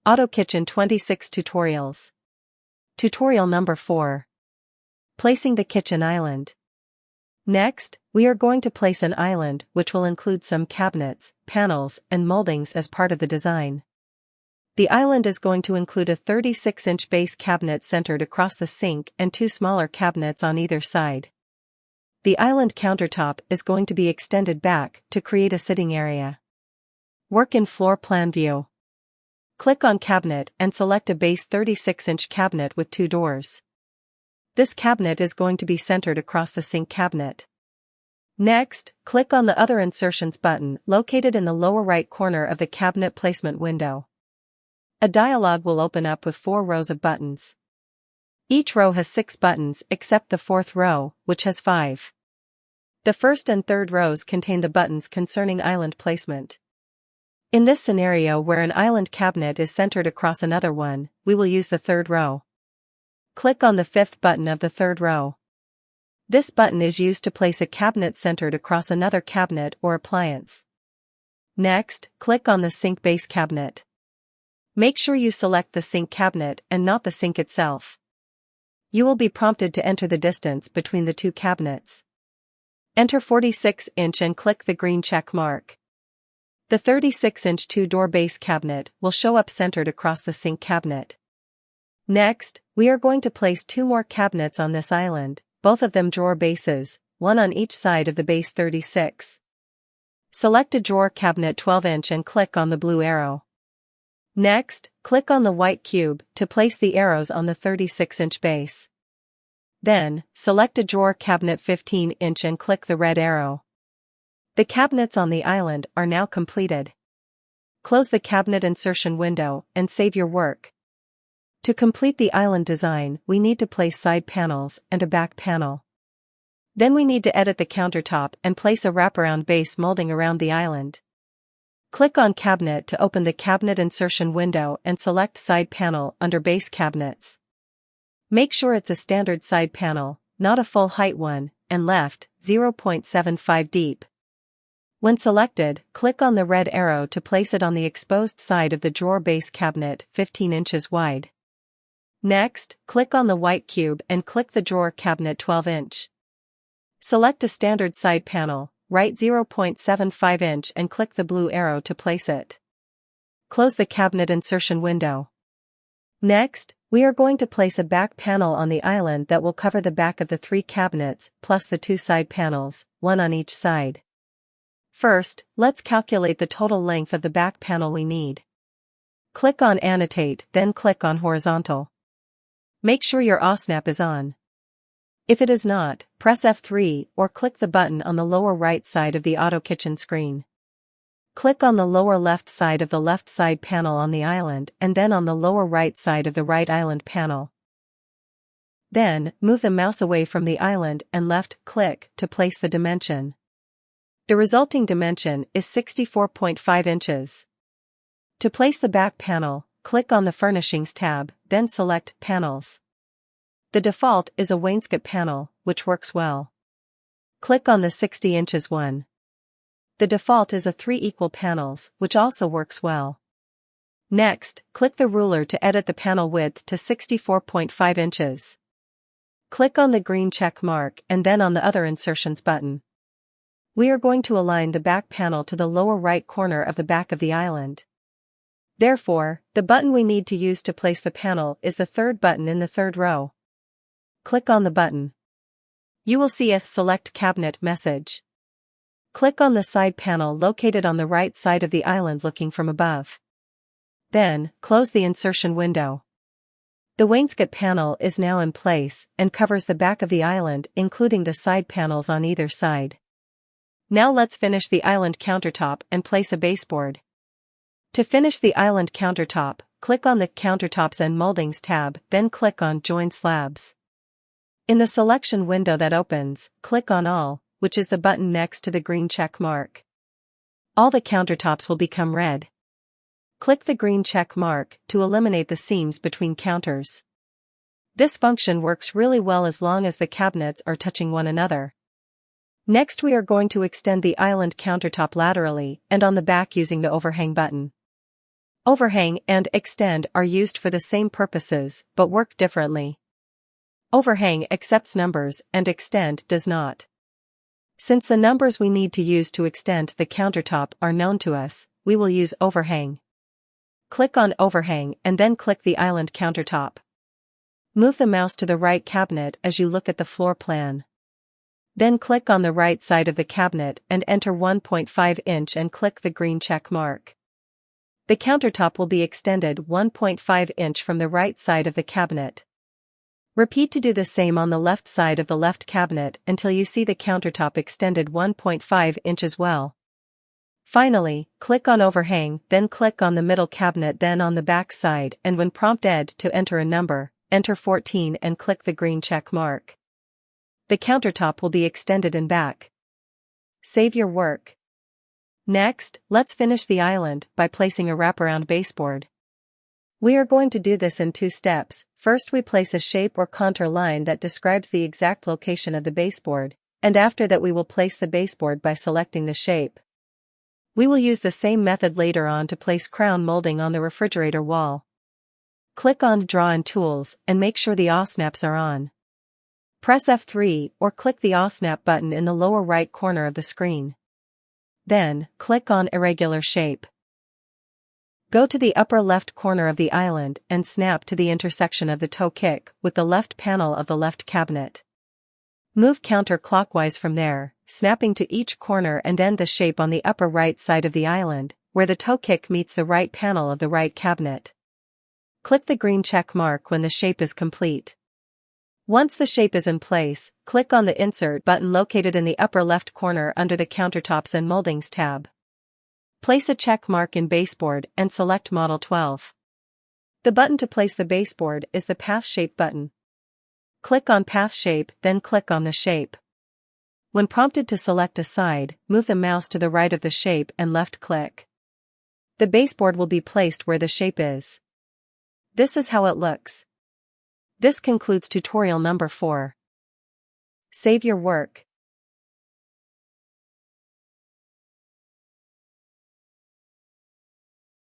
AK26 Tutorials. Tutorial number 4. Placing the kitchen island. Next, we are going to place an island which will include some cabinets, panels, and moldings as part of the design. The island is going to include a 36-inch base cabinet centered across the sink and 2 smaller cabinets on either side. The island countertop is going to be extended back to create a sitting area. Work in floor plan view. Click on Cabinet and select a base 36-inch cabinet with 2 doors. This cabinet is going to be centered across the sink cabinet. Next, click on the Other Insertions button located in the lower right corner of the cabinet placement window. A dialog will open up with 4 rows of buttons. Each row has 6 buttons except the 4th row, which has 5. The first and third rows contain the buttons concerning island placement. In this scenario where an island cabinet is centered across another one, we will use the 3rd row. Click on the 5th button of the 3rd row. This button is used to place a cabinet centered across another cabinet or appliance. Next, click on the sink base cabinet. Make sure you select the sink cabinet and not the sink itself. You will be prompted to enter the distance between the 2 cabinets. Enter 46-inch and click the green check mark. The 36-inch 2-door base cabinet will show up centered across the sink cabinet. Next, we are going to place 2 more cabinets on this island, both of them drawer bases, one on each side of the base 36. Select a drawer cabinet 12-inch and click on the blue arrow. Next, click on the white cube to place the arrows on the 36-inch base. Then, select a drawer cabinet 15-inch and click the red arrow. The cabinets on the island are now completed. Close the cabinet insertion window and save your work. To complete the island design, we need to place side panels and a back panel. Then we need to edit the countertop and place a wraparound base molding around the island. Click on Cabinet to open the cabinet insertion window and select Side Panel under Base Cabinets. Make sure it's a standard side panel, not a full height one, and left, 0.75 deep. When selected, click on the red arrow to place it on the exposed side of the drawer base cabinet 15 inches wide. Next, click on the white cube and click the drawer cabinet 12-inch. Select a standard side panel, right 0.75 inch and click the blue arrow to place it. Close the cabinet insertion window. Next, we are going to place a back panel on the island that will cover the back of the 3 cabinets plus the 2 side panels, one on each side. First, let's calculate the total length of the back panel we need. Click on Annotate, then click on Horizontal. Make sure your OSNAP is on. If it is not, press F3 or click the button on the lower right side of the Auto Kitchen screen. Click on the lower left side of the left side panel on the island and then on the lower right side of the right island panel. Then, move the mouse away from the island and left-click to place the dimension. The resulting dimension is 64.5 inches. To place the back panel, click on the Furnishings tab, then select Panels. The default is a wainscot panel, which works well. Click on the 60 inches one. The default is a 3 equal panels, which also works well. Next, click the ruler to edit the panel width to 64.5 inches. Click on the green check mark and then on the Other Insertions button. We are going to align the back panel to the lower right corner of the back of the island. Therefore, the button we need to use to place the panel is the 3rd button in the 3rd row. Click on the button. You will see a Select Cabinet message. Click on the side panel located on the right side of the island looking from above. Then, close the insertion window. The wainscot panel is now in place and covers the back of the island including the side panels on either side. Now let's finish the island countertop and place a baseboard. To finish the island countertop, click on the Countertops and Moldings tab, then click on Join Slabs. In the selection window that opens, click on All, which is the button next to the green check mark. All the countertops will become red. Click the green check mark to eliminate the seams between counters. This function works really well as long as the cabinets are touching one another. Next we are going to extend the island countertop laterally and on the back using the overhang button. Overhang and extend are used for the same purposes but work differently. Overhang accepts numbers and extend does not. Since the numbers we need to use to extend the countertop are known to us, we will use overhang. Click on overhang and then click the island countertop. Move the mouse to the right cabinet as you look at the floor plan. Then click on the right side of the cabinet and enter 1.5 inch and click the green check mark. The countertop will be extended 1.5 inch from the right side of the cabinet. Repeat to do the same on the left side of the left cabinet until you see the countertop extended 1.5 inch as well. Finally, click on overhang, then click on the middle cabinet, then on the back side, and when prompted to enter a number, enter 14 and click the green check mark. The countertop will be extended in back. Save your work. Next, let's finish the island by placing a wraparound baseboard. We are going to do this in 2 steps. First, we place a shape or contour line that describes the exact location of the baseboard, and after that we will place the baseboard by selecting the shape. We will use the same method later on to place crown molding on the refrigerator wall. Click on Draw and Tools and make sure the O-snaps are on. Press F3 or click the O-snap button in the lower right corner of the screen. Then, click on Irregular Shape. Go to the upper left corner of the island and snap to the intersection of the toe kick with the left panel of the left cabinet. Move counterclockwise from there, snapping to each corner and end the shape on the upper right side of the island, where the toe kick meets the right panel of the right cabinet. Click the green check mark when the shape is complete. Once the shape is in place, click on the Insert button located in the upper left corner under the Countertops and Moldings tab. Place a check mark in Baseboard and select Model 12. The button to place the baseboard is the Path Shape button. Click on Path Shape, then click on the shape. When prompted to select a side, move the mouse to the right of the shape and left-click. The baseboard will be placed where the shape is. This is how it looks. This concludes tutorial number 4. Save your work.